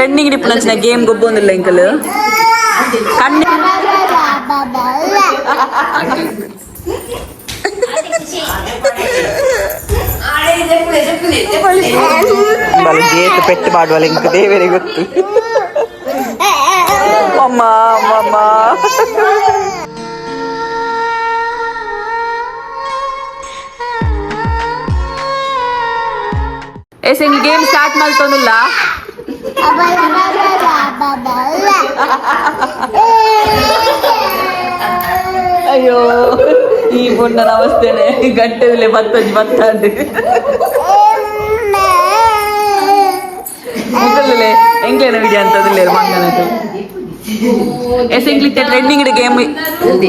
Trending ಡಿಪ್ಪಿನ game ಗೊಬ್ಬೊಂದಿಲ್ಲ Ilkal ಕಣ್ಣು gate ಪೆಟ್ಟು ಮಾಡುವಲ್ಲ ಇಂಕ ದೇವರೇ ಗೊತ್ತು ಅಮ್ಮ ಅಮ್ಮ ಎಸ್ ಗೇಮ್ ಸ್ಟಾರ್ಟ್ ಮಾಡ್ತೊಂದಿಲ್ಲ ಅಯ್ಯೋ ಈ ಬೊಣ್ಣನ ಅವಸ್ಥೆನೆ ಗಂಟೆದಲ್ಲೇ ಬತ್ತಂಜಿ ಬತ್ತಾಂಡೆ ಮುಗಲ್ಲೇ ಎಂಗ್ಲೇನ ವಿಡಿಯೋ ಅಂತದಿಲ್ಲ ಮಂಗನದು ಎಸ್ ಎಂಗ್ಲಿಕ್ಕೆ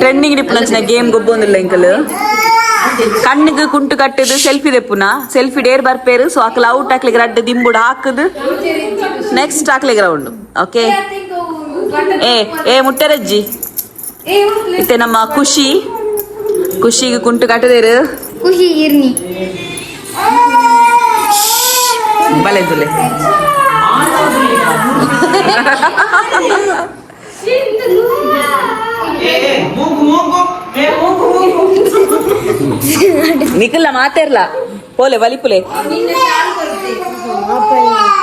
ಟ್ರೆಂಡಿಂಗ್ ಡಿಪ್ಪಿನ ಗೇಮ್ ಗೊಬ್ಬೊಂದಿಲ್ಲ ಎಂಕಲ್ ಕಣ್ಣಿಗೆ ಕುಂಟು ಕಟ್ಟದು ಸೆಲ್ಫಿ ದೆಪ್ಪುನ ಸೆಲ್ಫಿ ಡೇರ್ ಬರ್ಪೇರು ಸೊ ಅಕ್ಲ ಔಟ್ ಹಾಕ್ಲಿಕ್ಕೆ ರಡ್ಡು ದಿಂಬುಡು ಹಾಕದು ನೆಕ್ಸ್ಟ್ ಹಾಕ್ಲಿಕ್ಕೆ ರೌಂಡ್ ಓಕೆ ಏ ಮುಟ್ಟರಜ್ಜಿ ಇತ್ತೆ ನಮ್ಮ ಖುಷಿಗೆ ಕುಂಟು ಕಟ್ಟದೇರು ಖುಷಿ ಇರ್ನಿ ಬಲೆದುಲೆ ನಿಖಿಲ್ಲ ಮಾತಾಡ್ಲ ಪೋಲೆ ಬಲಿಪುಲೆ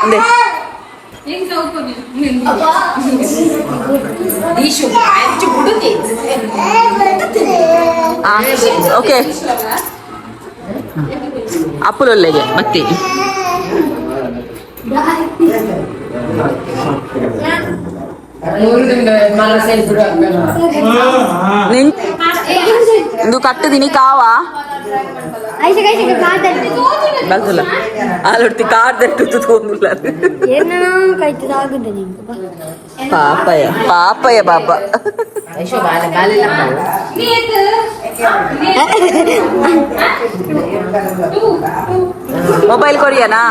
ಅಂದೆ ಓಕೆ ಅಪ್ಪುಲೊಲ್ಲೆಗೆ ಮತ್ತೆ ಇದು ಕಟ್ಟದಿನಿ ಕಾವಾ ಬಲ್ತಲ್ಲ ಆಲೊಡ್ತಿ ಕಾರ್ದಟ್ಟು ತೂತುಕೊಂಡುಲ್ಲ ಪಾಪಯ ಬಾಬಾ ಮೊಬೈಲ್ ಕೊಡಿಯಾನಾ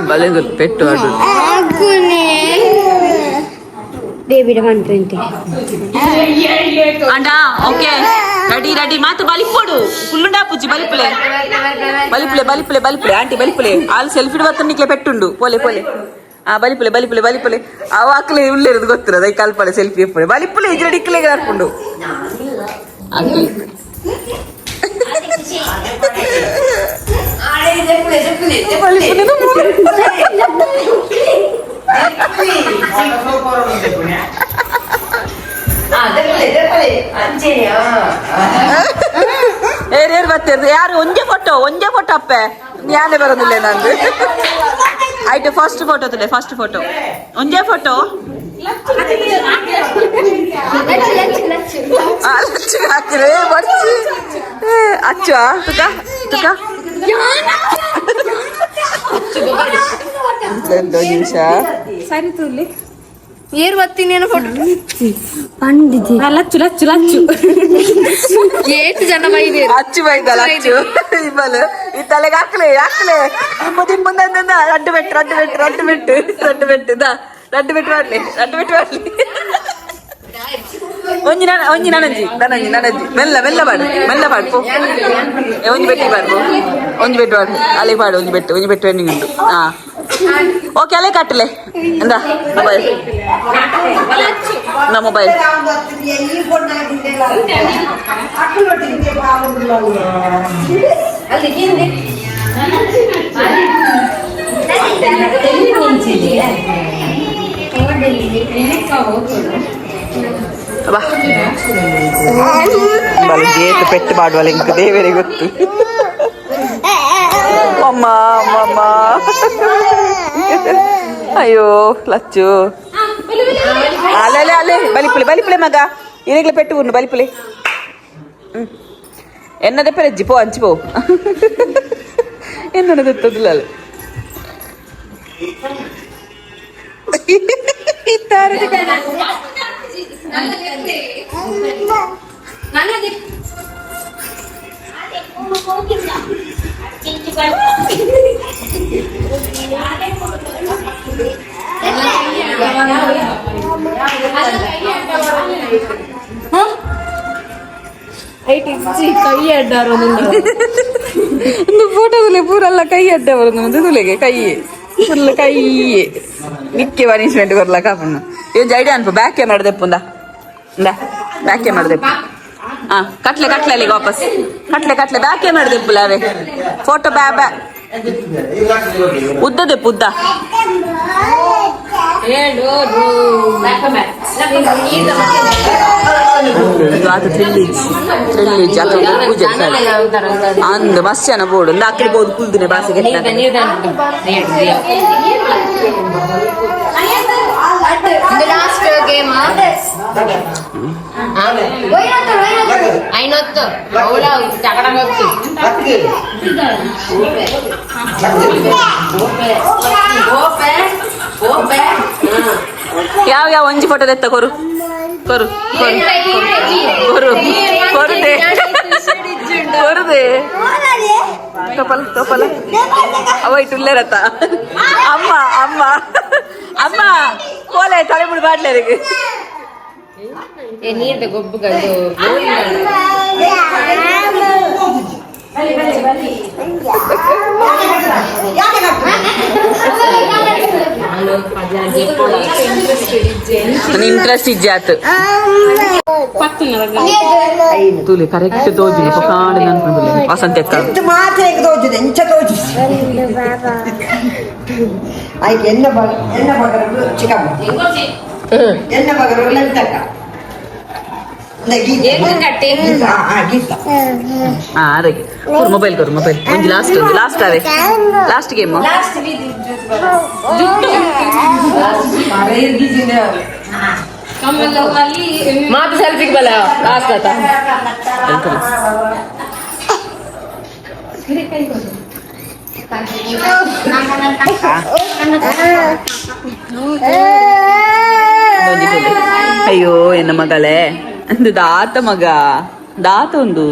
ಬಲೆದು ಪೆಟ್ಟು ಅದು ಬೇಬಿಡ 120 ಅಂಡ ಓಕೆ ರೆಡಿ ಮಾತು ಬಲಿಪೋಡು ಫುಲ್ಲುಂಡಾ ಪೂಜಿ ಬಲಿಪುಲೆ ಆಂಟಿ ಬಲಿಪುಲೆ ಆಲ್ ಸೆಲ್ಫಿ ಬತ್ತನಿಕ್ಲೆ ಪೆಟ್ಟುಂಡು ಪೋಲೆ ಬಲಿಪುಲೆ ಅವ ಅಕ್ಲೆ ಉಳ್ಳೇರದು ಗೊತ್ತಿರೋದು ಅದಕ್ಕೆ ಕಲ್ಪಳೆ ಸೆಲ್ಫಿ ಎಪ್ಪಡೆ ಬಲಿಪುಲೆ ಇಜ್ರಡಿಕ್ಲೆಗೆ ಹಾಕೊಂಡು ಏನೇನು ಬರ್ತಿರ್ದು ಯಾರು ಒಂದೇ ಫೋಟೋ ಅಪ್ಪೆ ಯಾನೇ ಬರೋದಿಲ್ಲ ನಂದು ಆಯ್ತು ಫಸ್ಟ್ ಫೋಟೋ ಒಂದೇ ಫೋಟೋ ಹಾಕಿದ್ರೆ ಅಚ್ಚುವ ತುಕ ನಿಮಿಷ ಸರಿ ತುರ್ಲಿ ಏರ್ ಬರ್ತೀನಿ ಫೋಟೋ ಪಂಡಿಜಿ ಲಚ್ಚು ಎಷ್ಟು ಜನ ಬೈದೆ ಅಚ್ಚು ಬೈದಲ್ಲ ಅಚ್ಚು ಇಬ್ಬಲು ಈ ತಲೆಗೆ ಹಾಕ್ಲೆ ಮುಂದೆ ರಡ್ಡು ಮಾಡ್ಲಿ ಒಂಜಿ ನನಂಜಿ ಮೆಲ್ಲ ಪಾಡು ಪೋ ಒಂಜಿ ಬೆಟ್ಟಿ ಪಾಡ್ಬೋ ಒಂಜಿ ಬೆಟ್ಟು ಪಾಡು ಅಲೆ ಪಾಡು ಒಂಜಿ ಬೆಟ್ಟು ಎಂಡಿಂಗ್ ಉಂಟು ಹಾ ಓಕೆ ಅಲೆ ಕಟ್ಟಲೆ ಎಂದ ಮೊಬೈಲ್ ಗೇಟ್ ಪೆಟ್ಟು ಮಾಡುವಲ್ಲ ಇಂಕ ದೇವರೇ ಗೊತ್ತು ಅಮ್ಮ ಅಯ್ಯೋ ಲಚ್ಚು ಅಲ್ಲೇ ಬಲಿಪುಲೆ ಮಗ ಇರಗ್ಲೆ ಪೆಟ್ಟು ಉಂಡು ಬಲಿಪುಲೆ ಎನ್ನದ ಪೆರಜ್ಜಿ ಪೋ ಅಂಚಿ ಪೋ ಎನ್ನದ ಗೊತ್ತದಿಲ್ಲ ಕೈ ಅಡ್ಡಾರು ಒಂದು ಫೋಟೋದಲ್ಲಿ ಪೂರಲ್ಲ ಕೈ ಅಡ್ಡ ಬರೋದು ತುಲೆಗೆ ಕೈ ಫುಲ್ ಕೈ ನಿಕ್ಕೆ ಪನಿಷ್ಮೆಂಟ್ ಕೊರ್ಲ ಕಾಪಣ್ಣ ಏನ್ ಐಡಿಯಾ ಅನ್ಪು ಬ್ಯಾಕ್ ಕ್ಯಾಮರಾ ದೆಪ್ಪುಂದ ಬ್ಯಾಕ್ ಕ್ಯಾಮರಾ ದೆಪ್ಪು ಹಾ ಕಟ್ಲೆ ಅಲ್ಲಿಗೆ ವಾಪಸ್ ಕಟ್ಲೆ ಬ್ಯಾಕ್ ಕ್ಯಾಮರಾ ದೆಪ್ಪುಲ ಅವೇ ಫೋಟೋ ಬ್ಯಾ ಉದ್ದ ದೆಪ್ಪು ಉದ್ದ ಅದು ಥ್ರಿಲ್ಲಿಜ್ ಅಥವಾ ಪೂಜೆ ಅಂದು ಮಸ್ತ್ ಜನ ಬೋರ್ಡು ಒಂದು ಅಕ್ಕಡಿ ಬೋದು ಕುಲ್ದಿನ ಬಾಸಿಗೆ ಲಾಸ್ಟ್ ಗೇಮ್ ಐನೊತ್ತು ಯಾವ ಒಂಜಿ ಫೋಟೋ ತೆತ್ತ ಕೊರು ತೋಪಲ ಅವ ಇಟ್ಟುಲ್ಲೇರತ್ತ ಅಮ್ಮ ಕೋಲೆ ತಲೆಮುಡಿ ಬಾಡ್ಲೇರಿಗೆ ನೀರ್ದ ಗೊಬ್ಬುಗಳು ಇಂಟ್ರೆಸ್ಟ್ ಇಜ್ಜಾತ್ ತುಲಿ ಕರೆಕ್ಟ್ ತೋಜುನ ಪಕಾಂಡ ಅನ್ಕೊಂಡ್ಬಿಲ್ಲ ವಸಂತ ಎಕ್ಕ ಮಾತ್ರ ತೋಜುದು ಎಂಚ ತೋಜು ಆಯ್ಕೆ ಎನ್ನ ಬಗರು ಚಿಕ್ಕಮ್ಮ ಎನ್ನ ಬಗರು ಲಂತಕ್ಕ ಮೊಬೈಲ್ ಒಂದು ಲಾಸ್ಟ್ ಅವೇ ಲಾಸ್ಟ್ ಗೇಮ್ ಮಾತು ಸೆಲ್ಫಿಗೆ ಬಲ ಲಾಸ್ಟ್ ಆತ ಅಯ್ಯೋ ಎನ್ನ ಮಗಳೇ ಒಂದು ದಾತ ಮಗ ದಾತ ಒಂದು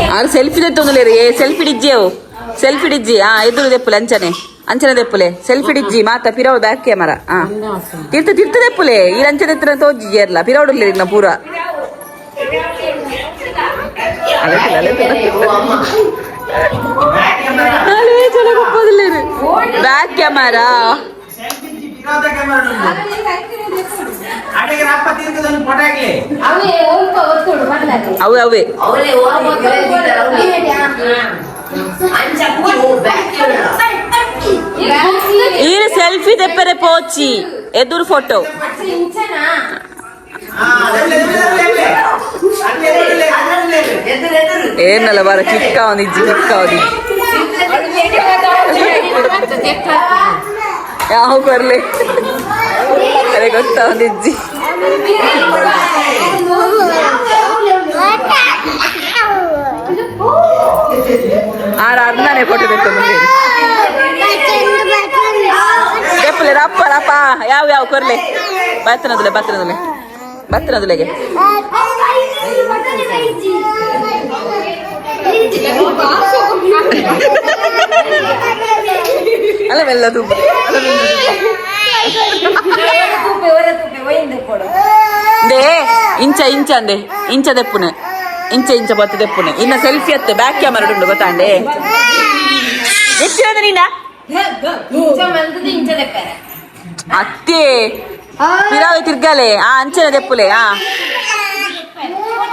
ಆರು ಸೆಲ್ಫಿ ತೆತ್ತೊಂದುಲೇರಿ ಸೆಲ್ಫಿ ಡಿಜ್ಜಿ ಎದುರು ದೆಪ್ಪುಲೆ ಅಂಚನೆ ದೆಪ್ಪುಲೆ ಸೆಲ್ಫಿ ಡಿಜ್ಜಿ ಮಾತ ಪಿರವಡು ಬ್ಯಾಕ್ ಕ್ಯಾಮರಾ ತಿರ್ತ ದೆಪ್ಪುಲೆ ಈ ಅಂಚನೆ ಎತ್ತರ ತೋಜಿ ಇರ್ಲ ಪಿರವಡು ನಾ ಪೂರ ಬ್ಯಾಕ್ ಕ್ಯಾಮರಾ ಅವೇ ఈయన సెల్ఫీ తెప్పరే పోచి ఎదురు ఫోటో ಏನಲ್ಲ ಬಾರ ಕಿಕ್ಕ ಅವನಿಜ್ಜಿ ಯಾವ ಬರ್ಲಿ ಅರೆ ಗೊತ್ತ ಅವನಿಜ್ಜಿ ಅರ್ಧನೇ ಫೋಟೋ ತೆಪ್ಪಲೆ ರಪ್ಪ ಯಾವ ಕೊರ್ಲೆ ಬತ್ತನದುಲೆಗೆ ಅಲ್ಲ ಮೆಲ್ಲ ತೂಪ ಇಂಚ ಅಂದೆ ಇಂಚ ದೆಪ್ಪುನೆ ಇಂಚ ಬತ್ತು ದೆಪ್ಪುನೆ ಇನ್ನ ಸೆಲ್ಫಿ ಅತ್ತೆ ಬ್ಯಾಕ್ ಕ್ಯಾಮರಾ ಉಂಡು ಗೊತ್ತಾಂಡೆ ಹೆಚ್ಚಿನ ನೀನ ಅತ್ತೆ ಪಿರಾವೆ ತಿರ್ಗಾಲೆ ಅಂಚನೆ ದೆಪ್ಪುಲೆ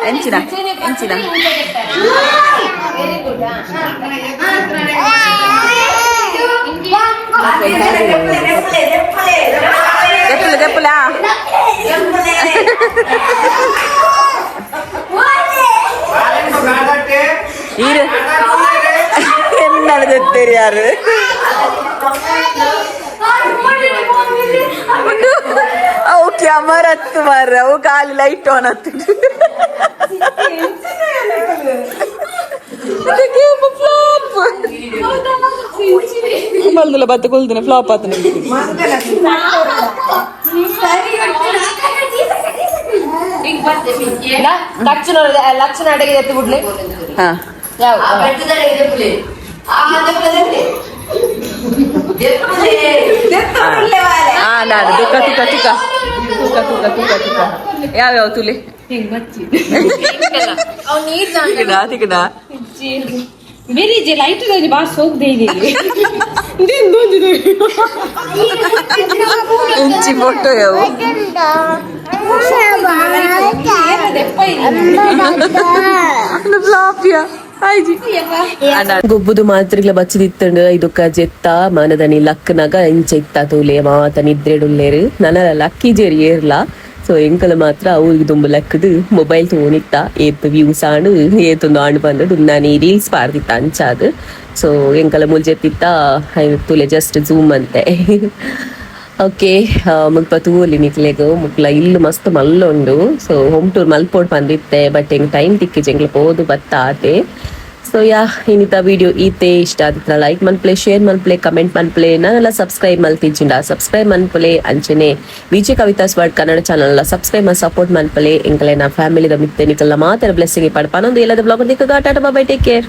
ಎಂಚಿನ ದೆಪ್ಪುಲ എന്നാണ് തെറ്ററിയാറ് ಓಕೆ ಅಮರ ಹತ್ತು ಮಾರ ಅವು ಕಾಲಿ ಲೈಟ್ ಆನ್ ಹತ್ತು ಬಲ್ದಲ್ಲ ಬತ್ತ ಕೊಲ್ದಿನ ಫ್ಲಾಪ್ ಆತನ ಲಕ್ಷಣ ಅಡಿಗೆ ಎತ್ತು ಬಿಡ್ಲಿ ಹಾ ನಾನು ತುಕ ತುಕ ತುಕ ತುಕ ತುಕ ತುಕ ತುಕ ಯಾವ್ಯಾವ ತುಲಿ ತಿಕ್ಕಡ मेरी जे लाइट रे बात सोक दे दे ಇಂಚಿ ಫೋಟೋ ಯಾವ ಗೊಬ್ಬುದು ಮಾತ್ರಿಗ್ಲ ಬಚ್ಚದಿತ್ತಂಡು ಇದಕ್ಕ ಜೆತ್ತ ಮನದನಿ ಲಕ್ಕನಾಗ ಇಂಚೆತ್ತ ತೂಲೆ ಮಾತ ನಿದ್ರೆಡುಲ್ಲೇರು ನನಲ ಲಕ್ಕಿ ಜೇರಿ ಏರ್ಲ ಸೊ ಎಂಕಲ ಮಾತ್ರ ಅವ್ರಿಗೆ ತುಂಬ ಲೆಕ್ಕದು ಮೊಬೈಲ್ ತೋನಿತ್ತ ಏತ್ ವ್ಯೂಸ್ ಆಂಡ್ ಏತೊಂದು ಆಂಡ್ ಬಂದು ನಾನು ಈ ರೀಲ್ಸ್ ಪಾರ್ದಿತ್ತ ಅಂಚಾದು ಸೊ ಎಂಕಲ ಮುಲ್ಜೆತ್ತಿತ್ತ ತುಲೆ ಜಸ್ಟ್ ಝೂಮ್ ಅಂತೆ ಓಕೆ ಮುಲ್ಪ ತೂಲಿ ನಿಕ್ಲೆಗು ಮುಕ್ಲ ಇಲ್ಲು ಮಸ್ತ್ ಮಲ್ಲ ಉಂಡು ಸೊ ಹೋಮ್ ಟೂರ್ ಮಲ್ಪೋಡ್ ಬಂದಿತ್ತೆ ಬಟ್ ಹೆಂಗ್ ಟೈಮ್ ತಿಕ್ಕಿಜ್ ಎಂಗ್ಲ ಪೋದು ಬತ್ತ ಆತೆ ಸೊ ಯಾ ಇನ್ನಿತ ವಿಡಿಯೋ ಈತೆ ಇಷ್ಟ ಆದಿತ್ತ ಲೈಕ್ ಮನ್ಪ್ಲೆ ಶೇರ್ ಮನ್ಪ್ಲೆ ಕಮೆಂಟ್ ಮನ್ಪ್ಲೆ ನಾನೆಲ್ಲ ಸಬ್ಸ್ಕ್ರೈಬ್ ಮಲ್ತಿಜಿಂಡ ಸಬ್ಸ್ಕ್ರೈಬ್ ಮನ್ಪ್ಲೆ ಅಂಚನೆ Vijaya Kavitha's world Kannada channel subscribe support ಮನ್ಪ್ಲೆ ಎಂಕಲೆ ನಾ ಫ್ಯಾಮಿಲಿದ ಮಿತ್ತೆ ನಿಕಲ್ಲ ಮಾತ್ರ ಬ್ಲೆಸ್ಸಿಂಗ್ ಪಡ್ಪಾನೊಂದು ಎಲ್ಲದ ಬ್ಲಾಗ್ ದಿಕ್ಕ ಟಾಟಾ ಬೈ ಟೇಕ್ ಕೇರ್.